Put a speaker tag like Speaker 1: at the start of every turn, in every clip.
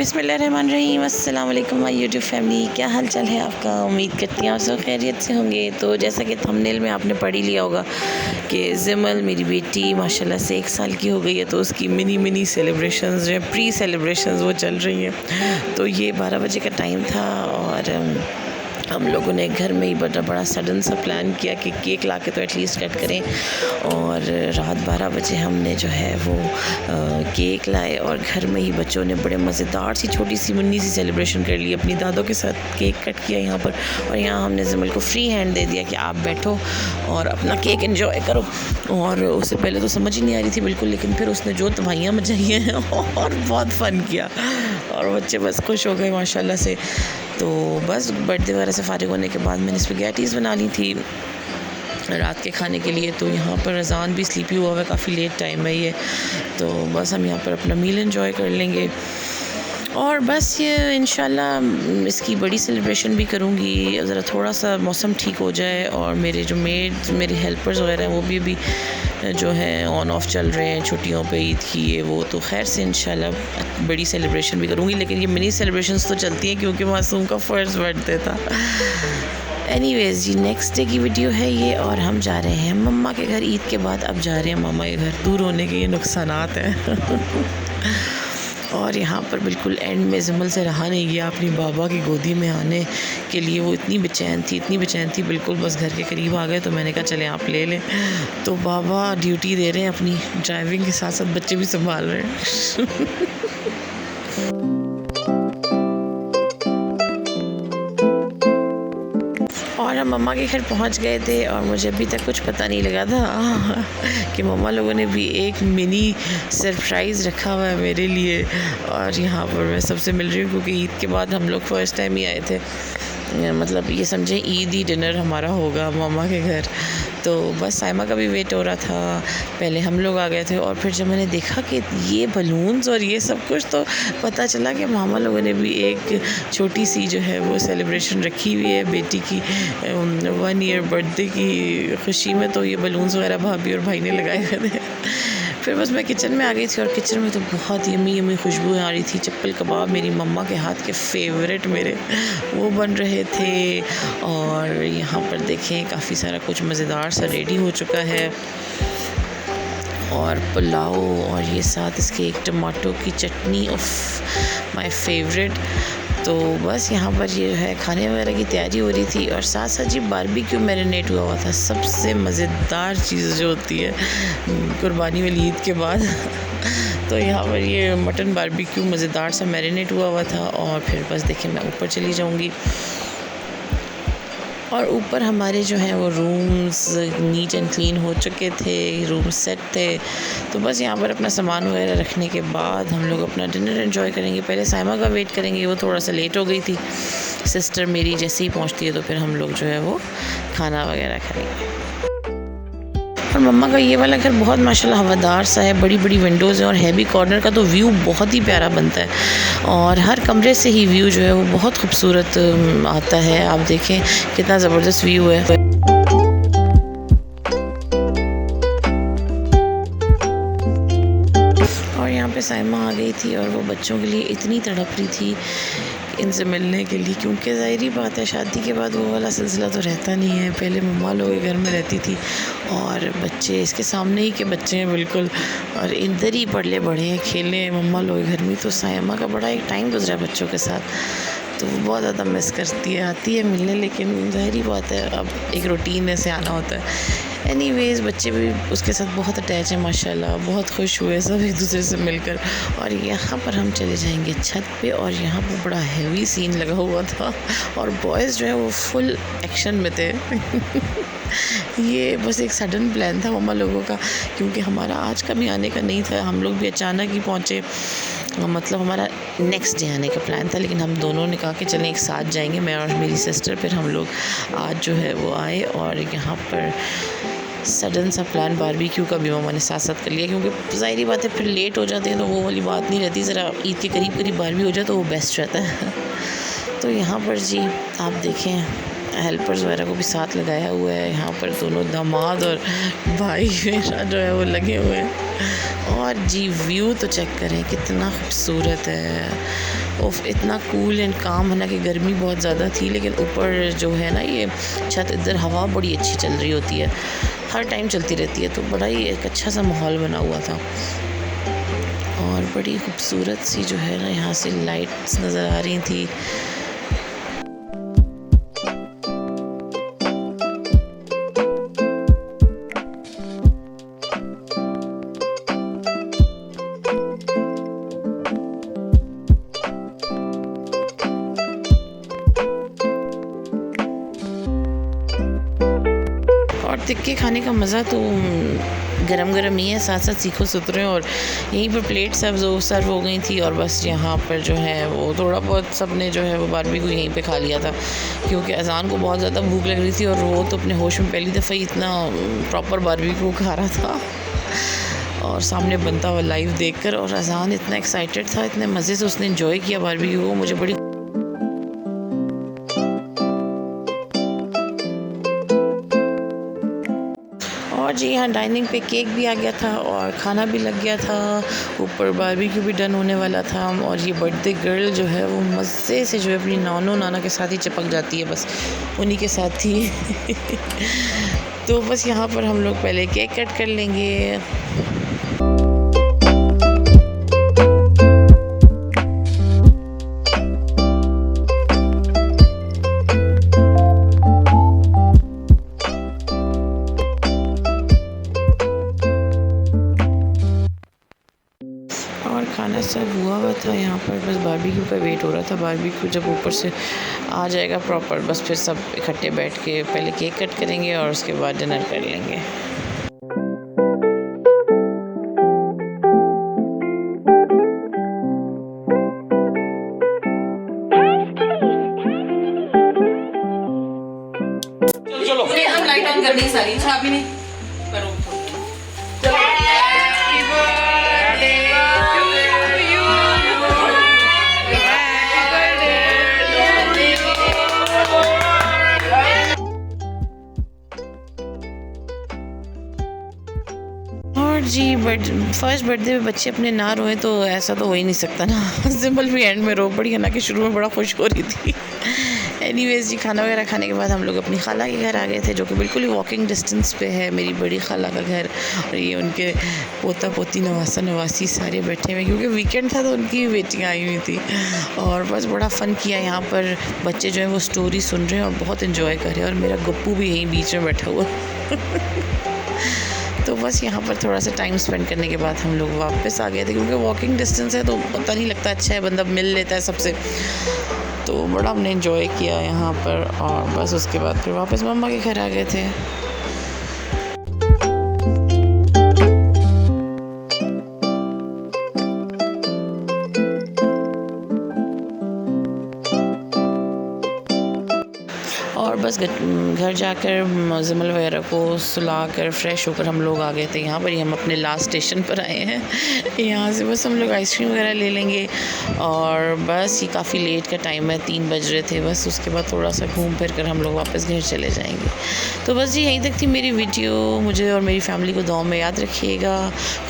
Speaker 1: बिस्मिल्लाहिर्रहमानिर्रहीम। अस्सलाम वालेकुम माय यूट्यूब फैमिली, क्या हाल चाल है आपका। उम्मीद करती हूँ आप सब खैरियत से होंगे। तो जैसा कि थंबनेल में आपने पढ़ ही लिया होगा कि ज़िमल मेरी बेटी माशाल्लाह से 1 साल की हो गई है, तो उसकी मिनी सेलिब्रेशंस जो है, प्री सेलिब्रेशंस वो चल रही हैं। तो ये 12 बजे का टाइम था और हम लोगों ने घर में ही बड़ा सडन सा प्लान किया कि केक ला के तो एटलीस्ट कट करें। और रात 12 बजे हमने जो है वो केक लाए और घर में ही बच्चों ने बड़े मज़ेदार सी छोटी सी मुन्नी सी सेलिब्रेशन कर ली। अपनी दादों के साथ केक कट किया यहाँ पर, और यहाँ हमने ज़िमल को फ्री हैंड दे दिया कि आप बैठो और अपना केक एंजॉय करो। और उससे पहले तो समझ ही नहीं आ रही थी बिल्कुल, लेकिन फिर उसने जो तबाहियाँ मचाई हैं और बहुत फ़न किया और बच्चे बस खुश हो गए माशाल्लाह से। तो बस बर्थडे वगैरह से फ़ारिग होने के बाद मैंने स्पैगेटीज़ बना ली थी रात के खाने के लिए। तो यहाँ पर रज़ान भी स्लीपी हुआ है, काफ़ी लेट टाइम है ये, तो बस हम यहाँ पर अपना मील एंजॉय कर लेंगे। और बस ये इंशाल्लाह इसकी बड़ी सेलिब्रेशन भी करूँगी, ज़रा थोड़ा सा मौसम ठीक हो जाए और मेरे जो मेड्स मेरे हेल्पर्स वगैरह हैं वो भी जो है ऑन ऑफ चल रहे हैं छुट्टियों पे ईद की ये वो। तो खैर से इंशाल्लाह बड़ी सेलिब्रेशन भी करूँगी, लेकिन ये मिनी सेलिब्रेशंस तो चलती हैं क्योंकि मासूम का फर्स्ट बर्थडे था। एनीवेज़ ये नेक्स्ट डे की वीडियो है ये, और हम जा रहे हैं मम्मा के घर ईद के बाद। अब जा रहे हैं मामा के घर, दूर होने के ये नुकसानात हैं। और यहाँ पर बिल्कुल एंड में ज़िमल से रहा नहीं गया अपनी बाबा की गोदी में आने के लिए। वो इतनी बेचैन थी बिल्कुल, बस घर के करीब आ गए तो मैंने कहा चलें आप ले लें। तो बाबा ड्यूटी दे रहे हैं अपनी, ड्राइविंग के साथ साथ बच्चे भी संभाल रहे हैं। और हम मम्मा के घर पहुंच गए थे और मुझे अभी तक कुछ पता नहीं लगा था कि मम्मा लोगों ने भी एक मिनी सरप्राइज़ रखा हुआ है मेरे लिए। और यहाँ पर मैं सबसे मिल रही हूँ क्योंकि ईद के बाद हम लोग फर्स्ट टाइम ही आए थे, मतलब ये समझें ईदी डिनर हमारा होगा मम्मा के घर। तो बस साइमा का भी वेट हो रहा था, पहले हम लोग आ गए थे और फिर जब मैंने देखा कि ये बलून्स और ये सब कुछ, तो पता चला कि मामा लोगों ने भी एक छोटी सी जो है वो सेलिब्रेशन रखी हुई है बेटी की 1 ईयर बर्थडे की खुशी में। तो ये बलून्स वगैरह भाभी और भाई ने लगाए हुए थे। फिर बस मैं किचन में आ गई थी और किचन में तो बहुत यमी खुशबू आ रही थी। चप्पल कबाब मेरी मम्मा के हाथ के फेवरेट मेरे, वो बन रहे थे। और यहाँ पर देखें काफ़ी सारा कुछ मज़ेदार सा रेडी हो चुका है, और पुलाव और ये साथ इसके एक टमाटो की चटनी, ऑफ माय फेवरेट। तो बस यहाँ पर ये है खाने वगैरह की तैयारी हो रही थी, और साथ साथ जी बारबेक्यू मैरिनेट हुआ था। सबसे मज़ेदार चीज़ जो होती है कुर्बानी वाली ईद के बाद। तो यहाँ पर ये मटन बारबेक्यू मज़ेदार सा मैरिनेट हुआ था। और फिर बस देखिए मैं ऊपर चली जाऊँगी, और ऊपर हमारे जो हैं वो रूम्स नीट एंड क्लीन हो चुके थे, रूम सेट थे। तो बस यहाँ पर अपना सामान वगैरह रखने के बाद हम लोग अपना डिनर एंजॉय करेंगे। पहले साइमा का वेट करेंगे, वो थोड़ा सा लेट हो गई थी। सिस्टर मेरी जैसे ही पहुँचती है तो फिर हम लोग जो है वो खाना वगैरह करेंगे। और मम्मा का ये वाला घर बहुत माशाल्लाह हवादार सा है, बड़ी विंडोज़ हैं और हैवी कॉर्नर का तो व्यू बहुत ही प्यारा बनता है, और हर कमरे से ही व्यू जो है वो बहुत खूबसूरत आता है। आप देखें कितना ज़बरदस्त व्यू है। और यहाँ पे साइमा आ गई थी और वो बच्चों के लिए इतनी तड़प रही थी इनसे मिलने के लिए, क्योंकि ज़ाहिर बात है शादी के बाद वो वाला सिलसिला तो रहता नहीं है। पहले मम्मा लोग के घर में रहती थी और बच्चे इसके सामने ही के बच्चे हैं बिल्कुल, और इधर ही पढ़ले बड़े हैं, खेले हैं मम्मा लोग के घर में। तो साइमा का बड़ा एक टाइम गुजरा बच्चों के साथ, तो वो बहुत ज़्यादा मिस करती है, आती है मिलने, लेकिन ज़ाहिर बात है अब एक रूटीन में से आना होता है। एनीवेज़ बच्चे भी उसके साथ बहुत अटैच हैं माशाल्लाह, बहुत खुश हुए सब एक दूसरे से मिलकर। और यहाँ पर हम चले जाएंगे छत पे, और यहाँ पर बड़ा हैवी सीन लगा हुआ था और बॉयज़ जो है वो फुल एक्शन में थे। ये बस एक सडन प्लान था मम्मा लोगों का, क्योंकि हमारा आज का भी आने का नहीं था, हम लोग भी अचानक ही पहुँचे। मतलब हमारा नेक्स्ट डे आने का प्लान था, लेकिन हम दोनों ने कहा कि चलें एक साथ जाएंगे, मैं और मेरी सिस्टर। फिर हम लोग आज जो है वो आए, और यहाँ पर सडन सा प्लान बारबेक्यू का भी मम्मा ने साथ साथ कर लिया, क्योंकि ज़ाहिर बात है फिर लेट हो जाते हैं तो वो वाली बात नहीं रहती। ज़रा ईद के करीब बारबेक्यू हो जाए तो वो बेस्ट रहता है। तो यहाँ पर जी आप देखें हेल्पर्स वगैरह को भी साथ लगाया हुआ है। यहाँ पर दोनों दामाद और भाई मेरा जो है वो लगे हुए हैं। और जी व्यू तो चेक करें कितना खूबसूरत है। उफ, इतना कूल एंड काम है ना कि गर्मी बहुत ज़्यादा थी, लेकिन ऊपर जो है ना ये छत, इधर हवा बड़ी अच्छी चल रही होती है, हर टाइम चलती रहती है, तो बड़ा ही एक अच्छा सा माहौल बना हुआ था। और बड़ी खूबसूरत सी जो है ना यहाँ से लाइट्स नज़र आ रही थी। और टिक्के खाने का मज़ा तो गरम गरम ही है, साथ साथ सीखो सुथरे। और यहीं पर प्लेट सर्व हो गई थी, और बस यहाँ पर जो है वो थोड़ा बहुत सब ने जो है वो बारबेक्यू यहीं पे खा लिया था, क्योंकि अजान को बहुत ज़्यादा भूख लग रही थी, और वो तो अपने होश में पहली दफ़ा ही इतना प्रॉपर बारबेक्यू खा रहा था और सामने बनता हुआ लाइव देखकर। और अजान इतना एक्साइटेड था, इतने मज़े से उसने एंजॉय किया बारबेक्यू को, मुझे बड़ी। और जी यहाँ डाइनिंग पे केक भी आ गया था और खाना भी लग गया था, ऊपर बारबेक्यू भी डन होने वाला था। और ये बर्थडे गर्ल जो है वो मज़े से जो है अपनी नानो नाना के साथ ही चिपक जाती है, बस उन्हीं के साथ ही तो बस यहाँ पर हम लोग पहले केक कट कर लेंगे। और खाना सब हुआ था यहाँ पर, बस बारबेक्यू का वेट हो रहा था। बारबेक्यू जब ऊपर से आ जाएगा प्रॉपर, बस फिर सब इकट्ठे बैठ के पहले केक कट करेंगे और उसके बाद डिनर कर लेंगे।
Speaker 2: चलो हम लाइट ऑन कर दी सारी, छापी नहीं करो।
Speaker 1: और जी फर्स्ट बर्थडे पे बच्चे अपने ना रोए तो ऐसा तो हो ही नहीं सकता ना सिंपल भी एंड में रो पड़ी, हालांकि शुरू में बड़ा खुश हो रही थी। एनीवेज जी खाना वगैरह खाने के बाद हम लोग अपनी खाला के घर आ गए थे, जो कि बिल्कुल ही वॉकिंग डिस्टेंस पे है, मेरी बड़ी खाला का घर। और ये उनके पोता पोती नवासा नवासी सारे बैठे हुए, क्योंकि वीकेंड था तो उनकी बेटियाँ आई हुई थी। और बस बड़ा फ़न किया यहाँ पर, बच्चे जो हैं वो स्टोरी सुन रहे हैं और बहुत इन्जॉय कर रहे हैं, और मेरा गप्पू भी यहीं बीच में बैठा हुआ तो बस यहाँ पर थोड़ा सा टाइम स्पेंड करने के बाद हम लोग वापस आ गए थे, क्योंकि वॉकिंग डिस्टेंस है तो पता नहीं लगता, अच्छा है बंदा मिल लेता है सबसे, तो बड़ा हमने एंजॉय किया यहाँ पर। और बस उसके बाद फिर वापस मम्मा के घर आ गए थे। और बस घर जाकर ज़मल वगैरह को सुलाकर फ्रेश होकर हम लोग आ गए थे यहाँ पर। ही हम अपने लास्ट स्टेशन पर आए हैं, यहाँ से बस हम लोग आइसक्रीम वगैरह ले लेंगे। और बस ये काफ़ी लेट का टाइम है, 3 बज रहे थे, बस उसके बाद थोड़ा सा घूम फिर कर हम लोग वापस घर चले जाएंगे। तो बस जी यहीं तक थी मेरी वीडियो। मुझे और मेरी फैमिली को दुआ में याद रखिएगा।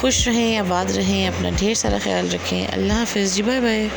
Speaker 1: खुश रहें, आबाद रहें, अपना ढेर सारा ख्याल रखें। अल्लाह हाफ़िज़ जी, बाय बाय।